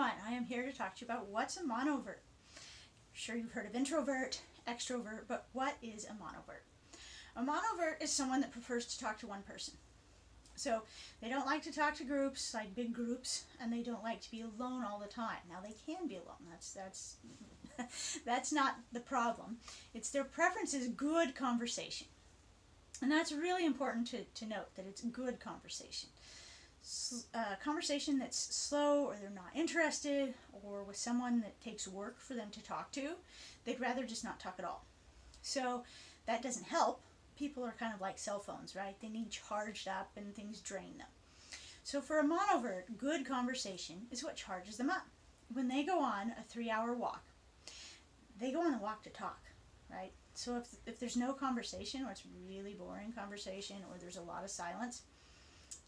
everyone, I am here to talk to you about what's a monovert. I'm sure you've heard of introvert, extrovert, but what is a monovert? A monovert is someone that prefers to talk to one person. So they don't like to talk to groups, like big groups, and they don't like to be alone all the time. Now they can be alone. That's that's not the problem. It's their preference is good conversation. And that's really important to note, that it's good conversation. Conversation that's slow, or they're not interested, or with someone that takes work for them to talk to, they'd rather just not talk at all. So that doesn't help. People are kind of like cell phones, right? They need charged up and things drain them. So for a monovert, good conversation is what charges them up. When they go on a 3-hour walk, they go on the walk to talk, right? So if there's no conversation, or it's really boring conversation, or there's a lot of silence,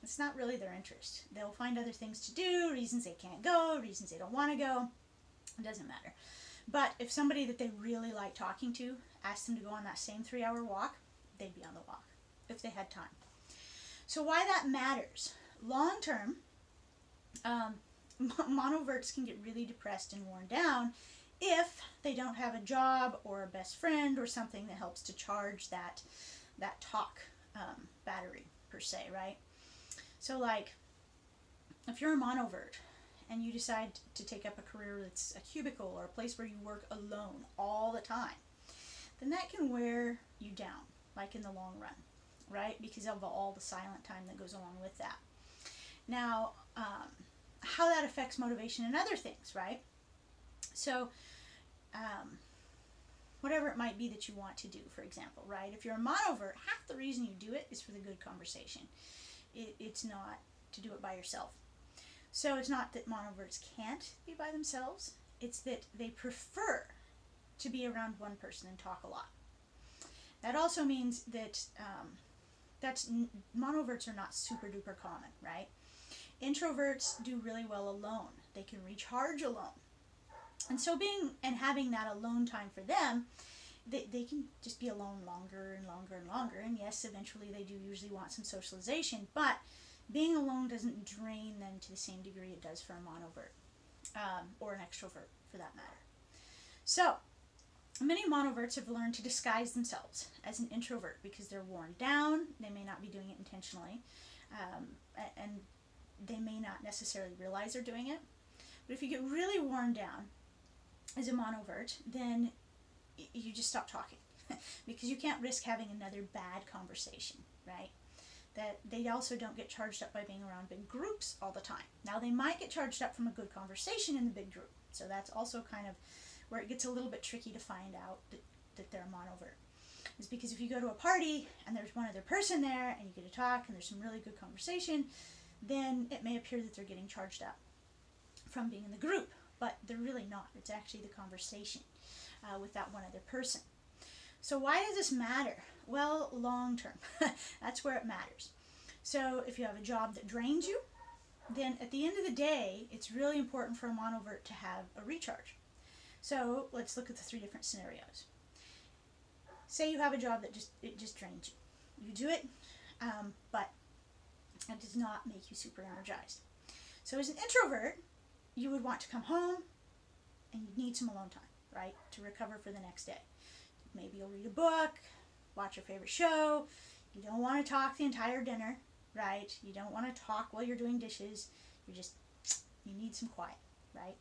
it's not really their interest. They'll find other things to do, reasons they can't go, reasons they don't want to go. It doesn't matter. But if somebody that they really like talking to asked them to go on that same 3-hour walk, they'd be on the walk if they had time. So why that matters? Long term, monoverts can get really depressed and worn down if they don't have a job or a best friend or something that helps to charge that talk battery per se, right? So like, if you're a monovert and you decide to take up a career that's a cubicle or a place where you work alone all the time, then that can wear you down, like in the long run, right? Because of all the silent time that goes along with that. Now, how that affects motivation and other things, right? So, whatever it might be that you want to do, for example, right? If you're a monovert, half the reason you do it is for the good conversation. It's not to do it by yourself. So it's not that monoverts can't be by themselves. It's that they prefer to be around one person and talk a lot. That also means that monoverts are not super duper common, right? Introverts do really well alone. They can recharge alone. And so having that alone time for them, they can just be alone longer and longer and longer. And yes, eventually they do usually want some socialization, but being alone doesn't drain them to the same degree it does for a monovert, or an extrovert for that matter. So many monoverts have learned to disguise themselves as an introvert because they're worn down. They may not be doing it intentionally, and they may not necessarily realize they're doing it. But if you get really worn down as a monovert, then you just stop talking because you can't risk having another bad conversation, right? That they also don't get charged up by being around big groups all the time. Now, they might get charged up from a good conversation in the big group, so that's also kind of where it gets a little bit tricky to find out that they're a monovert. Is because if you go to a party and there's one other person there and you get to talk and there's some really good conversation, then it may appear that they're getting charged up from being in the group, but they're really not. It's actually the conversation with that one other person. So why does this matter? Well, long term, that's where it matters. So if you have a job that drains you, then at the end of the day, it's really important for a monovert to have a recharge. So let's look at the 3 different scenarios. Say you have a job that just drains you. You do it, but it does not make you super energized. So as an introvert, you would want to come home and you need some alone time, right, to recover for the next day. Maybe you'll read a book, watch your favorite show. You don't want to talk the entire dinner, right? You don't want to talk while you're doing dishes. You need some quiet, right?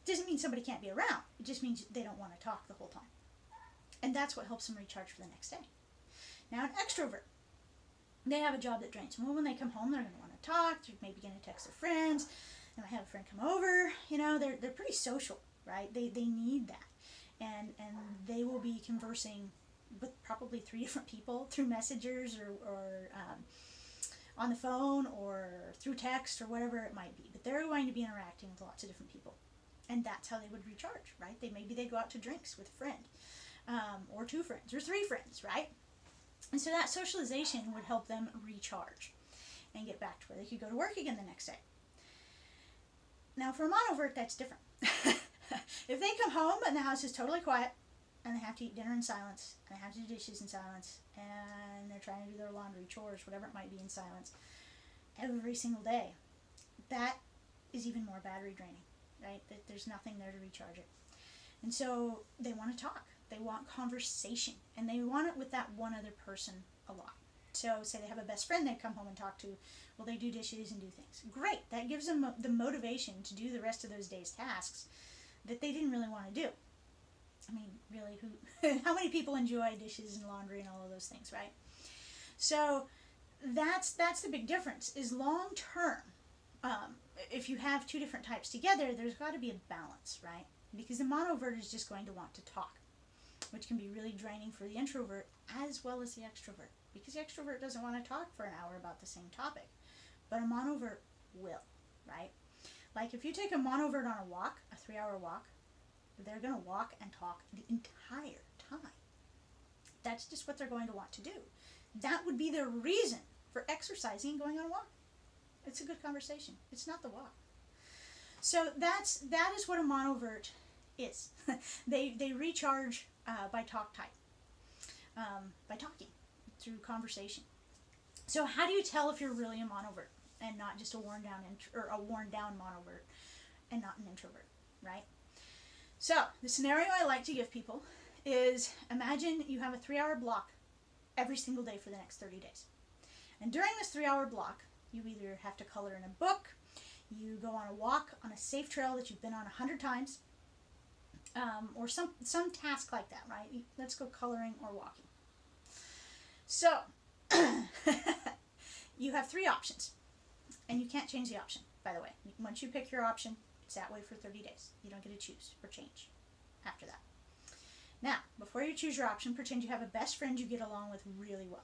It doesn't mean somebody can't be around. It just means they don't want to talk the whole time. And that's what helps them recharge for the next day. Now, an extrovert, they have a job that drains them. Well, when they come home, they're going to want to talk. They're maybe going to text their friends. They might have a friend come over. You know, they're pretty social, right? They need that. And they will be conversing with probably 3 different people through messengers or on the phone or through text or whatever it might be. But they're going to be interacting with lots of different people. And that's how they would recharge, right? Maybe they go out to drinks with a friend, or 2 friends or 3 friends, right? And so that socialization would help them recharge and get back to where they could go to work again the next day. Now, for a monovert, that's different. If they come home and the house is totally quiet, and they have to eat dinner in silence, and they have to do dishes in silence, and they're trying to do their laundry, chores, whatever it might be in silence, every single day, that is even more battery draining. right? That there's nothing there to recharge it. And so they want to talk. They want conversation, and they want it with that one other person a lot. So say they have a best friend they come home and talk to. Well, they do dishes and do things. Great. That gives them the motivation to do the rest of those day's tasks that they didn't really want to do. I mean, really, how many people enjoy dishes and laundry and all of those things, right? So that's the big difference, is long term. If you have two different types together, there's got to be a balance, right? Because the monovert is just going to want to talk, which can be really draining for the introvert as well as the extrovert. Because the extrovert doesn't want to talk for an hour about the same topic, but a monovert will, right? Like if you take a monovert on a walk, a 3-hour walk, they're going to walk and talk the entire time. That's just what they're going to want to do. That would be their reason for exercising and going on a walk. It's a good conversation. It's not the walk. So that is what a monovert is. They recharge by talk type, by talking through conversation. So how do you tell if you're really a monovert and not just a worn down monovert and not an introvert, right? So the scenario I like to give people is, imagine you have a 3-hour block every single day for the next 30 days. And during this 3-hour block, you either have to color in a book, you go on a walk on a safe trail that you've been on 100 times, or some task like that, right? Let's go coloring or walking. So you have 3 options, and you can't change the option, by the way. Once you pick your option, it's that way for 30 days. You don't get to choose or change after that. Now, before you choose your option, pretend you have a best friend you get along with really well.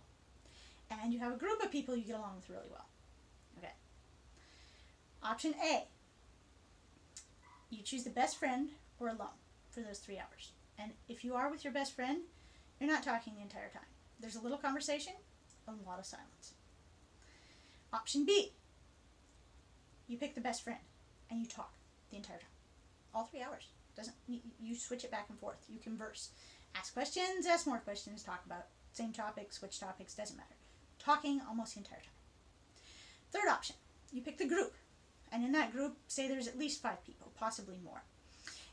And you have a group of people you get along with really well. Okay. Option A, you choose the best friend or alone for those 3 hours. And if you are with your best friend, you're not talking the entire time. There's a little conversation, a lot of silence. Option B, you pick the best friend and you talk the entire time. All 3 hours. You switch it back and forth. You converse. Ask questions, ask more questions, talk about same topics, switch topics, doesn't matter. Talking almost the entire time. Third option, you pick the group. And in that group, say there's at least 5 people, possibly more.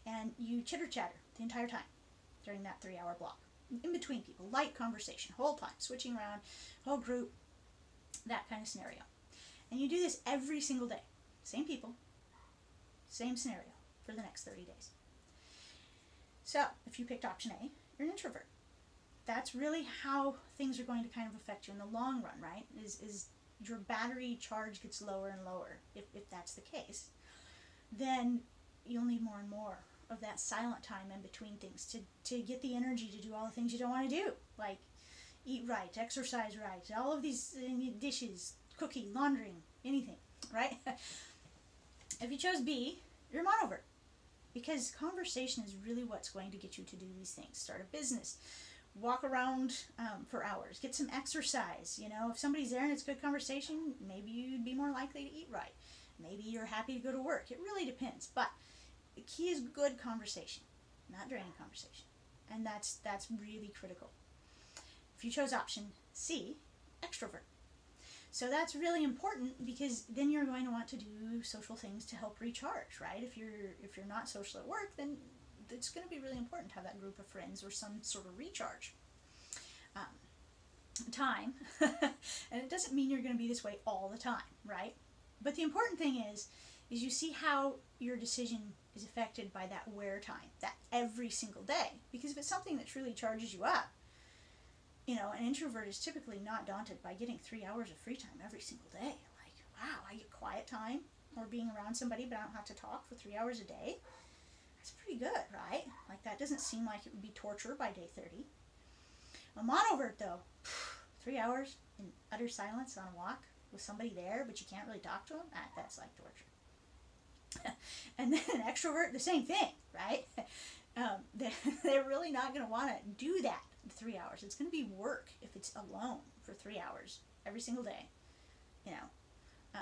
And you chitter-chatter the entire time during that 3-hour block. In between people, light conversation, whole time, switching around, whole group, that kind of scenario. And you do this every single day. Same people, same scenario for the next 30 days. So, if you picked option A, you're an introvert. That's really how things are going to kind of affect you in the long run, right? Is your battery charge gets lower and lower, if that's the case. Then you'll need more and more of that silent time in between things to get the energy to do all the things you don't want to do, like eat right, exercise right, all of these dishes, cooking, laundering, anything, right? If you chose B, you're a monovert, because conversation is really what's going to get you to do these things. Start a business, walk around for hours, get some exercise. You know, if somebody's there and it's good conversation, maybe you'd be more likely to eat right. Maybe you're happy to go to work. It really depends, but the key is good conversation, not draining conversation, and that's really critical. If you chose option C, extrovert. So that's really important, because then you're going to want to do social things to help recharge, right? If you're not social at work, then it's going to be really important to have that group of friends or some sort of recharge time. And it doesn't mean you're going to be this way all the time, right? But the important thing is you see how your decision is affected by that wear time, that every single day. Because if it's something that truly charges you up, you know, an introvert is typically not daunted by getting 3 hours of free time every single day. Like, wow, I get quiet time or being around somebody, but I don't have to talk for 3 hours a day. That's pretty good, right? Like, that doesn't seem like it would be torture by day 30. A monovert, though, 3 hours in utter silence on a walk with somebody there, but you can't really talk to them, that's like torture. And then an extrovert, the same thing, right? They're really not going to want to do that 3 hours. It's going to be work if it's alone for 3 hours every single day, you know,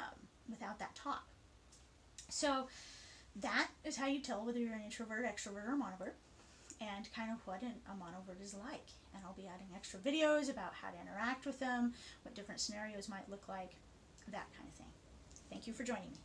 without that talk. So that is how you tell whether you're an introvert, extrovert, or monovert, and kind of what a monovert is like. And I'll be adding extra videos about how to interact with them, what different scenarios might look like, that kind of thing. Thank you for joining me.